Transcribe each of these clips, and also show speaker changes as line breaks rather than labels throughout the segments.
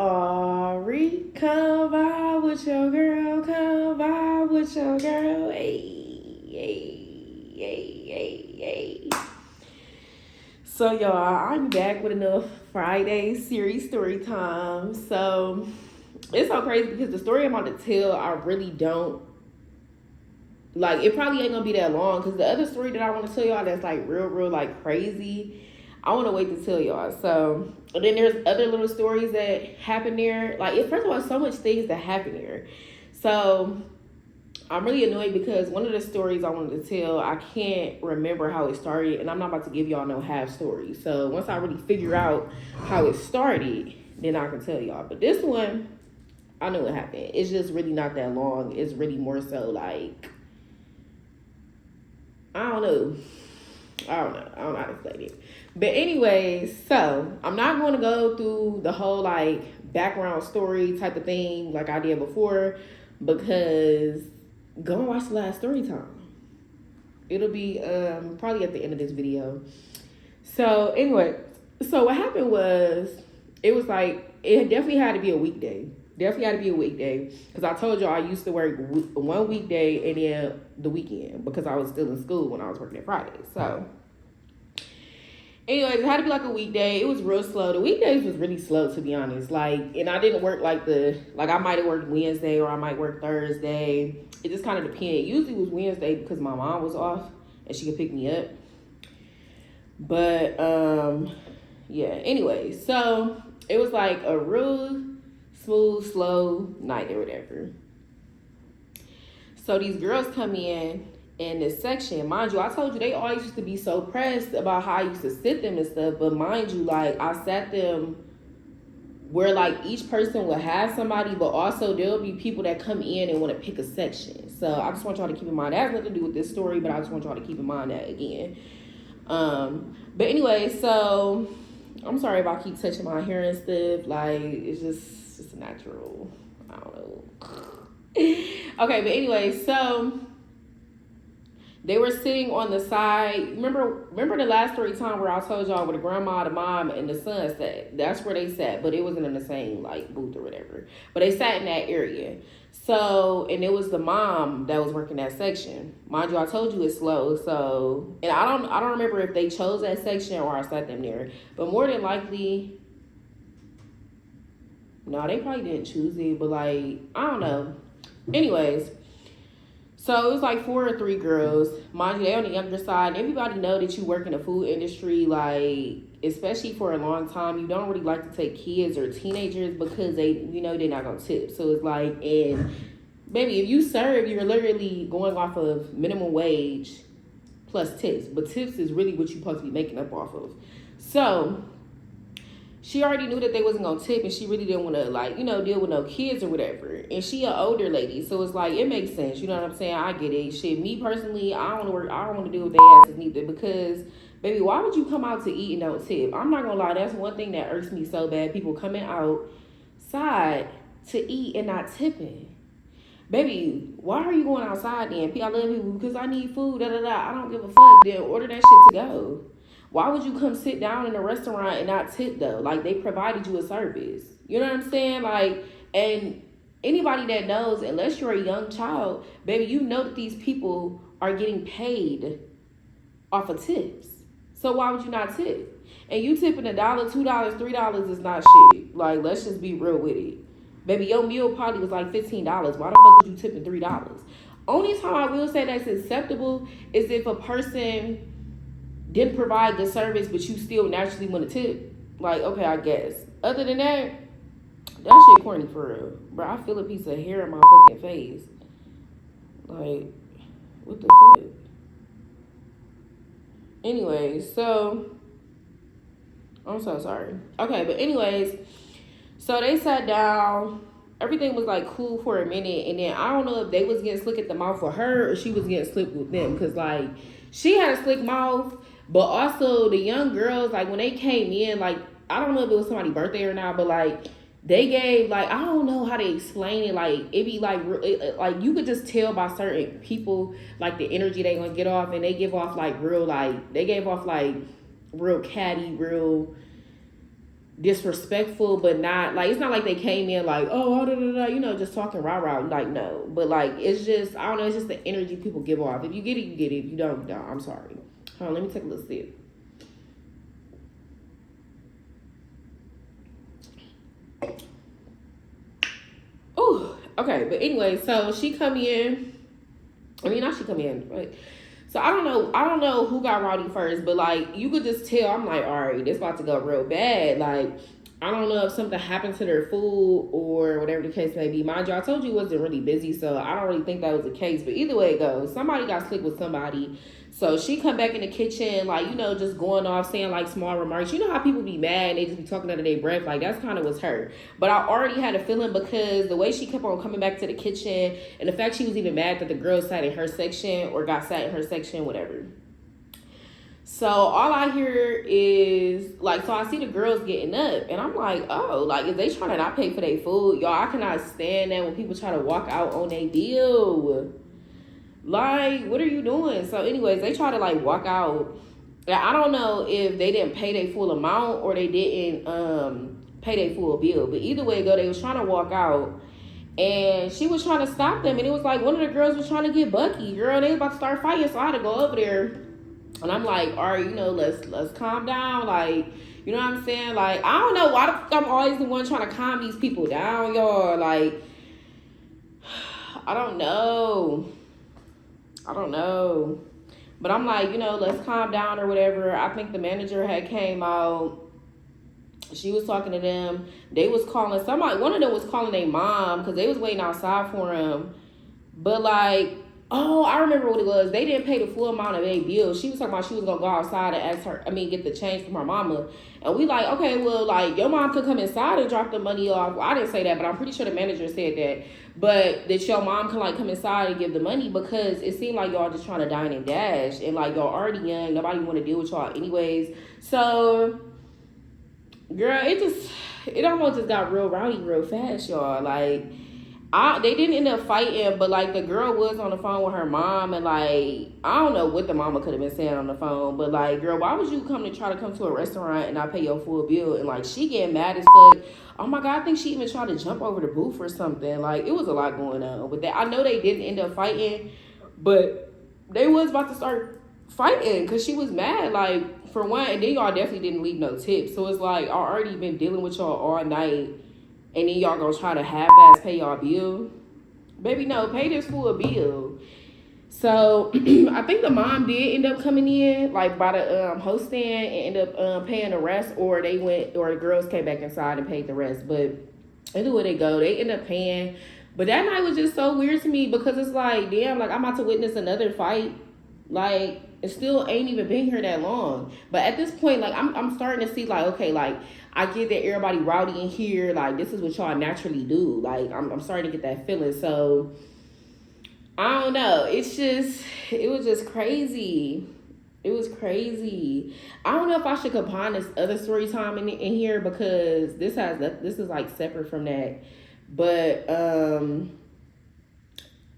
Ari, come vibe with your girl, come vibe with your girl. Hey, hey, hey, hey, hey. So, y'all, I'm back with another Friday series story time. So, it's so crazy because the story I'm about to tell, I really don't like. It probably ain't gonna be that long because the other story that I want to tell y'all that's like real, like crazy. I want to wait to tell y'all. So, and then there's other little stories that happen there. Like, first of all, so much things that happen there. So, I'm really annoyed because one of the stories I wanted to tell, I can't remember how it started, and I'm not about to give y'all no half story. So, once I really figure out how it started, then I can tell y'all. But this one, I know what happened. It's just really not that long. It's really more so like, I don't know. I don't know how to explain it. But anyways, so I'm not going to go through the whole like background story type of thing like I did before, because go and watch the last story time. It'll be probably at the end of this video. So anyway, so what happened was, it was like, it definitely had to be a weekday. Definitely had to be a weekday, because I told y'all I used to work one weekday and then the weekend because I was still in school when I was working at Friday. So anyways, it had to be like a weekday. It was real slow. The weekdays was really slow, to be honest. Like, and I didn't work like I might have worked Wednesday or I might work Thursday. It just kind of depended. Usually it was Wednesday because my mom was off and she could pick me up. But yeah. Anyway, so it was like a real smooth, slow night or whatever. So these girls come in this section. Mind you, I told you they always used to be so pressed about how I used to sit them and stuff. But mind you, like, I sat them where like each person will have somebody, but also there'll be people that come in and want to pick a section. So I just want y'all to keep in mind, that has nothing to do with this story, but I just want y'all to keep in mind that again. But anyway, so I'm sorry if I keep touching my hair and stuff. Like, it's just natural. I don't know. Okay, but anyway, so they were sitting on the side. Remember the last story time where I told y'all where the grandma, the mom, and the son sat? That's where they sat, but it wasn't in the same like booth or whatever. But they sat in that area. So, and it was the mom that was working that section. Mind you, I told you it's slow. So, and I don't remember if they chose that section or I sat them there. But more than likely, no, they probably didn't choose it. But like, I don't know. Anyways. So it was like 4 or 3 girls. Mind you, they on the younger side. Everybody know that you work in the food industry, like, especially for a long time, you don't really like to take kids or teenagers because they're not gonna tip. So it's like, and baby, if you serve, you're literally going off of minimum wage plus tips. But tips is really what you're supposed to be making up off of. So she already knew that they wasn't gonna tip, and she really didn't want to deal with no kids or whatever. And she an older lady, so it's like, it makes sense. You know what I'm saying? I get it. Shit, me personally, I don't want to work. I don't want to deal with their asses neither, because baby, why would you come out to eat and don't tip? I'm not gonna lie, that's one thing that irks me so bad. People coming outside to eat and not tipping. Baby, why are you going outside then? I love you because I need food. Da da da. I don't give a fuck. Then order that shit to go. Why would you come sit down in a restaurant and not tip though? Like, they provided you a service. You know what I'm saying? Like, and anybody that knows, unless you're a young child, baby, you know that these people are getting paid off of tips. So why would you not tip? And you tipping $1, $2, $3 is not shit. Like, let's just be real with it. Baby, your meal probably was like $15. Why the fuck is you tipping $3? Only time I will say that's acceptable is if a person didn't provide the service, but you still naturally want to tip. Like, okay, I guess. Other than that shit corny for real. Bro, I feel a piece of hair in my fucking face. Like, what the fuck? Anyways, so I'm so sorry. Okay, but anyways, so they sat down. Everything was like cool for a minute, and then I don't know if they was getting slick at the mouth with her or she was getting slick with them, because like, she had a slick mouth. But also the young girls, like, when they came in, like, I don't know if it was somebody's birthday or not, but like, they gave, like, I don't know how to explain it. Like, it be like, like, you could just tell by certain people, like, the energy they gonna get off, and they give off like real, like, they gave off like real catty, real disrespectful, but not like, it's not like they came in like, oh, da, da, da, you know, just talking rah-rah. Like, no. But like, it's just, I don't know, it's just the energy people give off. If you get it, you get it. If you don't, you don't. I'm sorry. Hold on, let me take a little sip. Ooh, okay. But anyway, so she come in. I mean, not she come in, but so I don't know who got rowdy first, but like you could just tell. I'm like, all right, this about to go real bad. Like, I don't know if something happened to their food or whatever the case may be. Mind you, I told you it wasn't really busy, so I don't really think that was the case. But either way it goes, somebody got slick with somebody. So she come back in the kitchen, like, you know, just going off, saying like small remarks. You know how people be mad and they just be talking under their breath? Like, that's kind of was her. But I already had a feeling because the way she kept on coming back to the kitchen and the fact she was even mad that the girls sat in her section or got sat in her section, whatever. So all I hear is like, so I see the girls getting up and I'm like, oh, like, if they trying to not pay for their food, y'all, I cannot stand that when people try to walk out on their bill. Like, what are you doing? So anyways, they try to like walk out. I don't know if they didn't pay their full amount or they didn't pay their full bill. But either way go, they was trying to walk out and she was trying to stop them. And it was like one of the girls was trying to get Bucky. Girl, they was about to start fighting. So I had to go over there. And I'm like, all right, you know, let's calm down. Like, you know what I'm saying? Like, I don't know why the fuck I'm always the one trying to calm these people down, y'all. Like, I don't know. But I'm like, you know, let's calm down or whatever. I think the manager had came out. She was talking to them. They was calling somebody. One of them was calling their mom because they was waiting outside for him. But like, oh, I remember what it was. They didn't pay the full amount of their bill. She was talking about she was going to go outside and get the change from her mama. And we like, okay, well, like, your mom could come inside and drop the money off. Well, I didn't say that, but I'm pretty sure the manager said that. But that your mom can, like, come inside and give the money because it seemed like y'all just trying to dine and dash. And, like, y'all already young. Nobody want to deal with y'all anyways. So, girl, it almost just got real rowdy real fast, y'all. Like, they didn't end up fighting, but like the girl was on the phone with her mom and like, I don't know what the mama could have been saying on the phone, but like, girl, why would you try to come to a restaurant and not pay your full bill? And like, she getting mad as fuck. Oh my God, I think she even tried to jump over the booth or something. Like, it was a lot going on with that. I know they didn't end up fighting, but they was about to start fighting because she was mad, like, for one, and then y'all definitely didn't leave no tips. So it's like, I already been dealing with y'all all night. And then y'all gonna try to half-ass pay y'all bill? Baby, no, pay this full bill. So, I think the mom did end up coming in, like, by the host stand and end up paying the rest, or the girls came back inside and paid the rest. But either way they go, they end up paying. But that night was just so weird to me because it's like, damn, like, I'm about to witness another fight. Like, it still ain't even been here that long. But at this point, like, I'm starting to see, like, okay, like, I get that everybody rowdy in here. Like, this is what y'all naturally do. Like, I'm starting to get that feeling. So, I don't know. It was just crazy. It was crazy. I don't know if I should combine this other story time in here because this is like separate from that. But,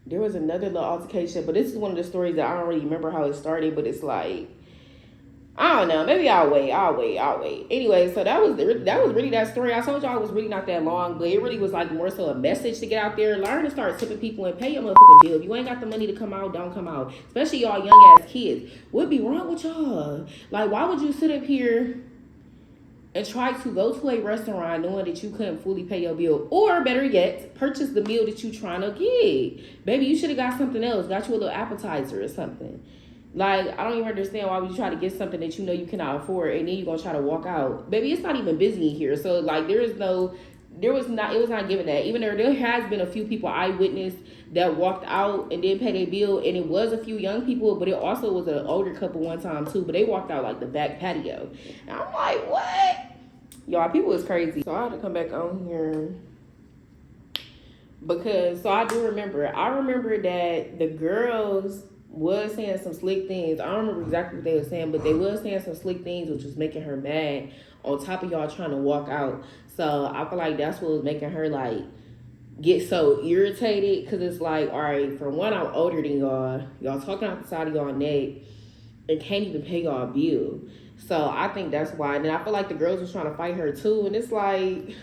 there was another little altercation. But this is one of the stories that I don't really remember how it started. But it's like, I don't know. Maybe I'll wait. Anyway, so that was really that story. I told y'all it was really not that long, but it really was like more so a message to get out there. Learn to start tipping people and pay your motherfucking bill. If you ain't got the money to come out, don't come out. Especially y'all young ass kids. What be wrong with y'all? Like, why would you sit up here and try to go to a restaurant knowing that you couldn't fully pay your bill? Or better yet, purchase the meal that you trying to get. Baby, you should have got something else. Got you a little appetizer or something. Like, I don't even understand why would you try to get something that you know you cannot afford and then you're going to try to walk out. Baby, it's not even busy in here. So, like, it was not given that. Even though there has been a few people I witnessed that walked out and didn't pay their bill. And it was a few young people, but it also was an older couple one time, too. But they walked out, like, the back patio. And I'm like, what? Y'all, people is crazy. So, I had to come back on here. Because, so I do remember. I remember that the girls was saying some slick things. I don't remember exactly what they were saying, but they was saying some slick things, which was making her mad on top of y'all trying to walk out. So I feel like that's what was making her like get so irritated because it's like, all right, for one, I'm older than y'all. Y'all talking out the side of y'all neck and can't even pay y'all bill. So I think that's why. And then I feel like the girls was trying to fight her too. And it's like,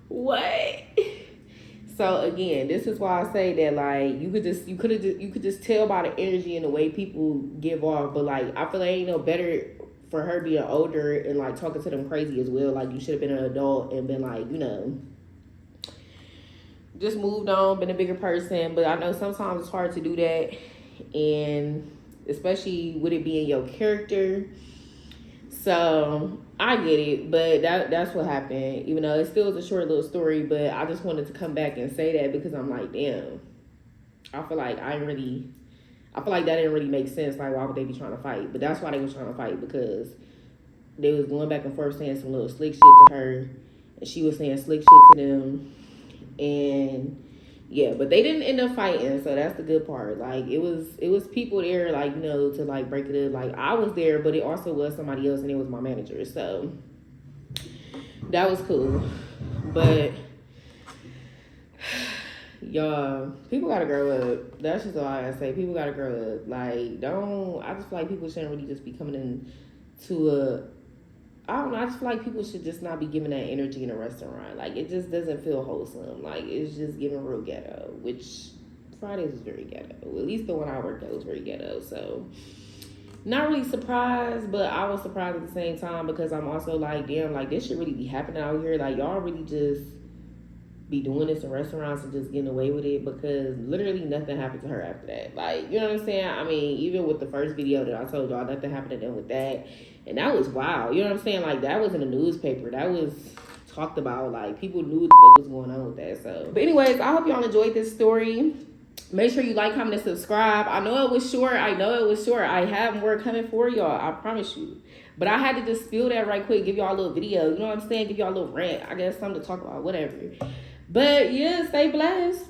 what? So again, this is why I say that like you could just tell by the energy and the way people give off. But like I feel like ain't no better for her being older and like talking to them crazy as well. Like you should have been an adult and been like, just moved on, been a bigger person. But I know sometimes it's hard to do that, and especially with it being your character. So I get it, but that's what happened. Even though it still is a short little story, but I just wanted to come back and say that because I'm like, damn. I feel like that didn't really make sense. Like, why would they be trying to fight? But that's why they was trying to fight, because they was going back and forth saying some little slick shit to her, and she was saying slick shit to them, and yeah, but they didn't end up fighting, so that's the good part. Like, it was people there, like, to like break it up. Like, I was there, but it also was somebody else, and it was my manager, so that was cool. But y'all, people gotta grow up. That's just all I gotta say. People gotta grow up. Like, I just feel like people shouldn't really just be coming into I don't know, I just feel like people should just not be giving that energy in a restaurant. Like, it just doesn't feel wholesome. Like, it's just giving real ghetto, which Fridays is very ghetto. At least the one I worked at was very ghetto. So, not really surprised, but I was surprised at the same time because I'm also like, damn, like, this should really be happening out here. Like, y'all really just be doing this in restaurants and just getting away with it, because literally nothing happened to her after that. Like, you know what I'm saying? I mean, even with the first video that I told y'all, nothing happened to them with that. And that was wild. You know what I'm saying? Like, that was in the newspaper. That was talked about. Like, people knew what the fuck was going on with that. So, but anyways, I hope y'all enjoyed this story. Make sure you like, comment, and subscribe. I know it was short. I have more coming for y'all. I promise you. But I had to just spill that right quick. Give y'all a little video. You know what I'm saying? Give y'all a little rant. I guess something to talk about. Whatever. But yeah, stay blessed.